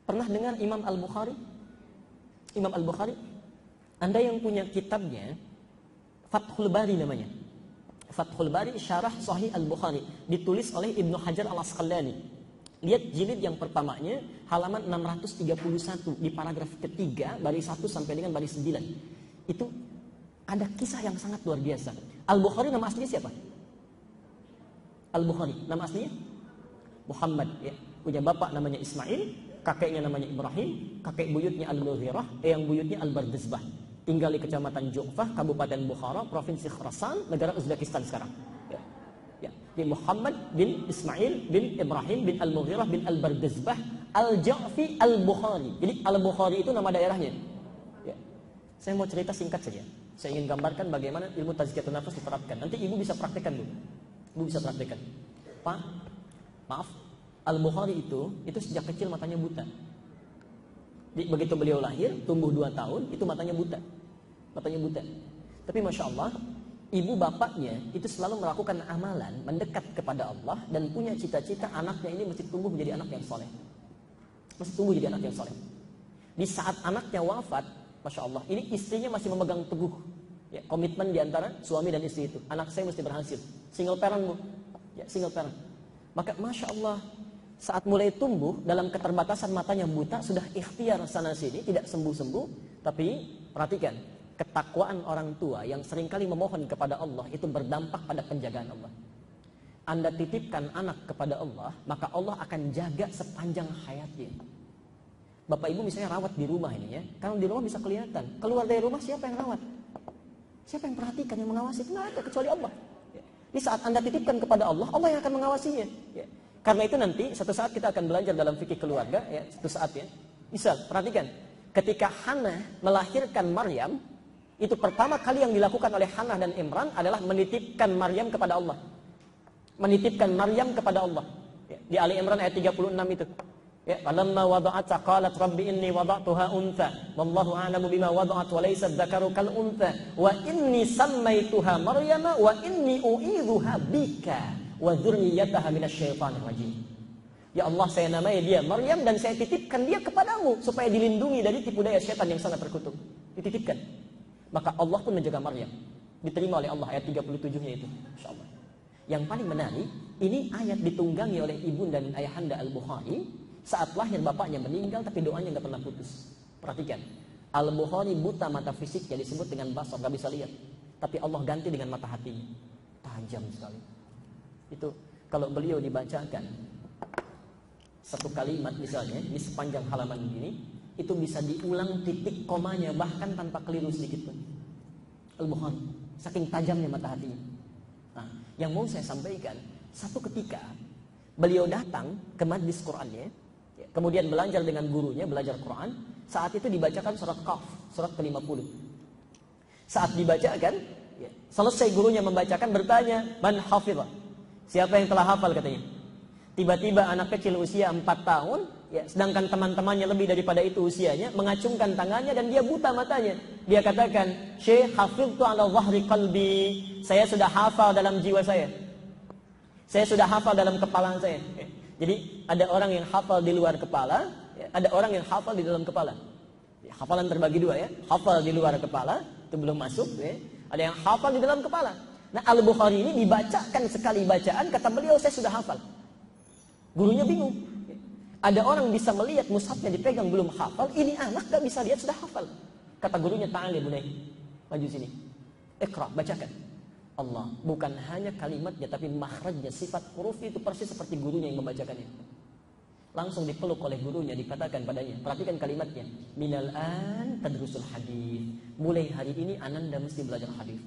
Pernah dengar Imam Al-Bukhari? Imam Al-Bukhari, Anda yang punya kitabnya, Fathul Bari namanya. Fathul Bari Syarah Sahih Al-Bukhari, ditulis oleh Ibnu Hajar Al-Asqalani. Lihat jilid yang pertamanya, halaman 631 di paragraf ketiga, baris 1 sampai dengan baris 9. Itu ada kisah yang sangat luar biasa. Al-Bukhari nama aslinya siapa? Al-Bukhari nama aslinya Muhammad, ya. Punya bapak namanya Ismail, kakeknya namanya Ibrahim, kakek buyutnya Al-Mughirah, yang buyutnya Al-Bardizbah. Tinggal di Kecamatan Ju'fah, Kabupaten Bukhara, Provinsi Khurasan, negara Uzbekistan sekarang. Ya. Ya. Di Muhammad bin Ismail bin Ibrahim bin Al-Mughirah bin Al-Bardizbah Al-Ja'fi Al-Bukhari. Jadi Al-Bukhari itu nama daerahnya. Ya. Saya mau cerita singkat saja. Saya ingin gambarkan bagaimana ilmu tazkiyatun nafas diterapkan. Nanti ibu bisa praktekkan dulu. Ibu bisa praktekkan. Pak, maaf, Al-Bukhari itu sejak kecil matanya buta. Begitu beliau lahir, tumbuh 2 tahun, itu matanya buta. Matanya buta. Tapi Masya Allah, ibu bapaknya itu selalu melakukan amalan, mendekat kepada Allah, dan punya cita-cita anaknya ini mesti tumbuh menjadi anak yang soleh. Mesti tumbuh jadi anak yang soleh. Di saat anaknya wafat, Masya Allah, ini istrinya masih memegang teguh, ya, komitmen diantara suami dan istri itu. Anak saya mesti berhasil. Single parent, Bu. Ya, single parent. Maka Masya Allah, saat mulai tumbuh dalam keterbatasan matanya buta, sudah ikhtiar sana sini, tidak sembuh-sembuh. Tapi perhatikan, ketakwaan orang tua yang seringkali memohon kepada Allah itu berdampak pada penjagaan Allah. Anda titipkan anak kepada Allah, maka Allah akan jaga sepanjang hayatnya. Bapak ibu misalnya rawat di rumah ini ya, kalau di rumah bisa kelihatan, keluar dari rumah siapa yang rawat? Siapa yang perhatikan, yang mengawasi? Tidak ada kecuali Allah. Di saat Anda titipkan kepada Allah, Allah yang akan mengawasinya. Ya. Karena itu nanti satu saat kita akan belajar dalam fikih keluarga, ya, satu saat ya. Misal, perhatikan, ketika Hannah melahirkan Maryam, itu pertama kali yang dilakukan oleh Hannah dan Imran adalah menitipkan Maryam kepada Allah. Menitipkan Maryam kepada Allah. Ya, di Ali Imran ayat 36 itu. Ya, falamma wada'atha qalat rabbi inni wada'tuha untha wallahu a'lamu bima wada'at wa laysa dzakaru kal untha wa inni sammaituha Maryama wa inni u'idzuha bika wa dzurriyyataha minasyaitonir rajim. Ya Allah, saya namai dia Maryam dan saya titipkan dia kepadamu supaya dilindungi dari tipu daya setan yang sangat terkutuk. Dititipkan. Maka Allah pun menjaga Maryam. Diterima oleh Allah ayat 37-nya itu. Insyaallah. Yang paling menarik, ini ayat ditunggangi oleh ibu dan ayahanda Al-Bukhari. Saat lahir bapaknya meninggal tapi doanya nggak pernah putus. Perhatikan, Al-Bukhari buta mata fisiknya disebut dengan basar, nggak bisa lihat. Tapi Allah ganti dengan mata hatinya, tajam sekali. Itu kalau beliau dibacakan satu kalimat misalnya di sepanjang halaman ini, itu bisa diulang titik komanya bahkan tanpa keliru sedikit pun. Al-Bukhari, saking tajamnya mata hatinya. Nah, yang mau saya sampaikan, satu ketika beliau datang ke majlis Qur'annya. Kemudian belajar dengan gurunya, belajar Quran. Saat itu dibacakan surat Qaf, surat ke-50. Saat dibacakan, ya, selesai gurunya membacakan, bertanya, man hafidha? Siapa yang telah hafal katanya? Tiba-tiba anak kecil usia 4 tahun, ya, sedangkan teman-temannya lebih daripada itu usianya, mengacungkan tangannya dan dia buta matanya. Dia katakan, Syekh, hafidhtu ala dhahri qalbi. Saya sudah hafal dalam jiwa saya. Saya sudah hafal dalam kepala saya. Ya. Jadi ada orang yang hafal di luar kepala, ya, ada orang yang hafal di dalam kepala. Ya, hafalan terbagi dua ya, hafal di luar kepala itu belum masuk, ya. Ada yang hafal di dalam kepala. Nah, Al-Bukhari ini dibacakan sekali bacaan, kata beliau saya sudah hafal. Gurunya bingung. Ya. Ada orang bisa melihat mushafnya dipegang belum hafal, ini anak gak bisa lihat sudah hafal. Kata gurunya, ta'ali bunai, maju sini, Iqra, bacakan. Allah, bukan hanya kalimatnya tapi makhrajnya, sifat huruf itu persis seperti gurunya yang membacakannya. Langsung dipeluk oleh gurunya, dikatakan padanya, perhatikan kalimatnya, minal an tadrusul hadis. Mulai hari ini ananda mesti belajar hadis.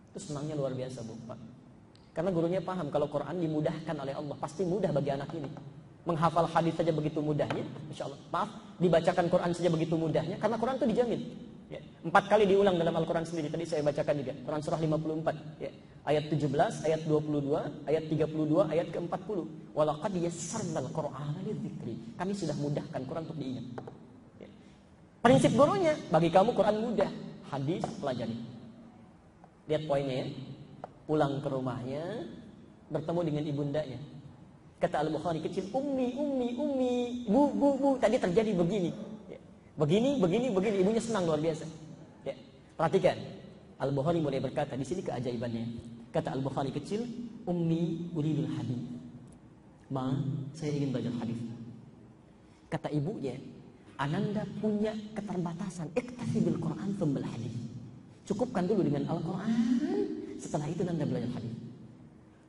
Itu senangnya luar biasa, Bu, Pak. Karena gurunya paham kalau Quran dimudahkan oleh Allah, pasti mudah bagi anak ini. Menghafal hadis saja begitu mudahnya, insyaallah. Maaf, dibacakan Quran saja begitu mudahnya, karena Quran itu dijamin. Ya, 4 kali diulang dalam Al-Quran sendiri. Tadi saya bacakan juga. Quran surah 54. Ya. Ayat 17, ayat 22, ayat 32, ayat ke-40. Walaqad yassarnal Qur'ana lidzikri. Kami sudah mudahkan Quran untuk diingat. Ya. Prinsip gurunya, bagi kamu Quran mudah. Hadis pelajari. Lihat poinnya ya. Pulang ke rumahnya, bertemu dengan ibundanya. Kata Al-Bukhari kecil, ummi, bu, tadi terjadi begini. Ya. Begini, ibunya senang luar biasa. Ya. Perhatikan, Al-Bukhari mulai berkata, di sini keajaibannya. Kata Al-Bukhari kecil, ummi uridul hadis. Ma, saya ingin belajar hadis. Kata ibunya, Ananda punya keterbatasan, iktafi bil Quran thummal hadis. Cukupkan dulu dengan Al-Quran, setelah itu Anda belajar hadis.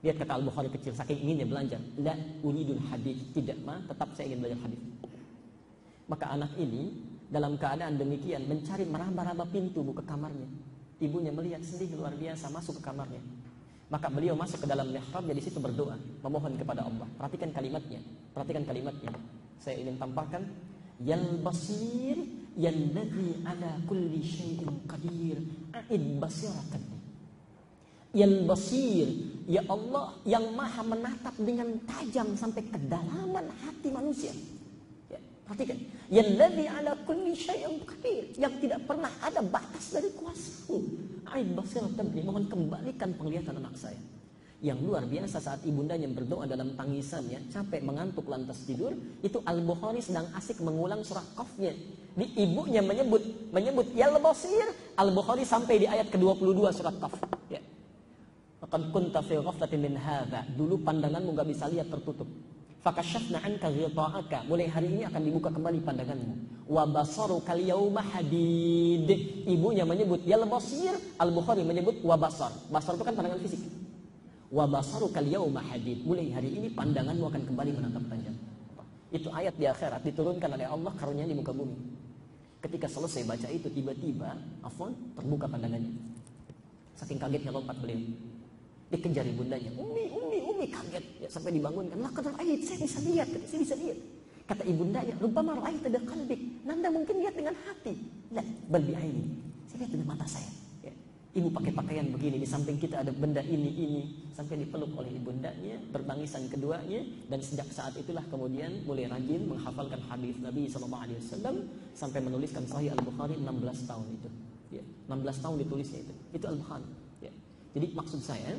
Lihat kata Al-Bukhari kecil, saking inginnya belajar. La uridul hadis, tidak ma, tetap saya ingin belajar hadis. Maka anak ini dalam keadaan demikian mencari meraba-raba pintu buka kamarnya. Ibunya melihat sedih luar biasa masuk ke kamarnya. Maka beliau masuk ke dalam mihrab, di situ berdoa, memohon kepada Allah. Perhatikan kalimatnya. Saya ingin tampakkan, Yal basir yalladzi ala kulli syai'in qadir a'id basiratan. Yal basir, ya Allah yang maha menatap dengan tajam sampai kedalaman hati manusia. Ya, perhatikan, yalladzi ala kulli syai'in qadir, yang tidak pernah ada batas dari kuasa-Mu. A'id basiratan, mohon kembalikan penglihatan anak saya. Yang luar biasa saat ibundanya berdoa dalam tangisannya, capek mengantuk lantas tidur, itu Al-Bukhari sedang asik mengulang surah Qafnya. Di ibunya menyebut Yal Basir, Al-Bukhari sampai di ayat ke-22 surat Qaf. Ya. Qad kunta fi ghaflatin min hadza. Dulu pandanganmu enggak bisa lihat, tertutup. Fakashafna anka ghita'aka. Mulai hari ini akan dibuka kembali pandanganmu. Wa basaruka al-yawma hadid. Ibunya menyebut Yal Basir, Al-Bukhari menyebut wa basar. Basar itu kan pandangan fisik. Wa basaruka al-yawma hadid. Mulai hari ini pandanganmu akan kembali menatap tajam. Itu ayat di akhirat diturunkan oleh Allah karunia di muka bumi. Ketika selesai baca itu tiba-tiba terbuka pandangannya. Saking kagetnya lompat beliau. Dikejar ibundanya. Umi kaget ya, sampai dibangunkan. Laqad ra'ait, saya bisa lihat. Kata ibundanya, rubbama ra'aita bi qalbik. Nanda mungkin lihat dengan hati. La, bal bi aini. Saya lihat dengan mata saya. Ibu pakai pakaian begini, di samping kita ada benda ini, sampai dipeluk oleh ibundanya, bertangisan keduanya, dan sejak saat itulah kemudian mulai rajin menghafalkan hadis Nabi SAW sampai menuliskan Sahih Al-Bukhari 16 tahun itu. Ya, 16 tahun ditulisnya itu Al-Bukhari. Ya. Jadi maksud saya,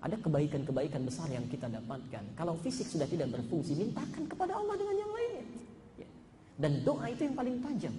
ada kebaikan-kebaikan besar yang kita dapatkan. Kalau fisik sudah tidak berfungsi, mintakan kepada Allah dengan yang lainnya. Ya. Dan doa itu yang paling tajam.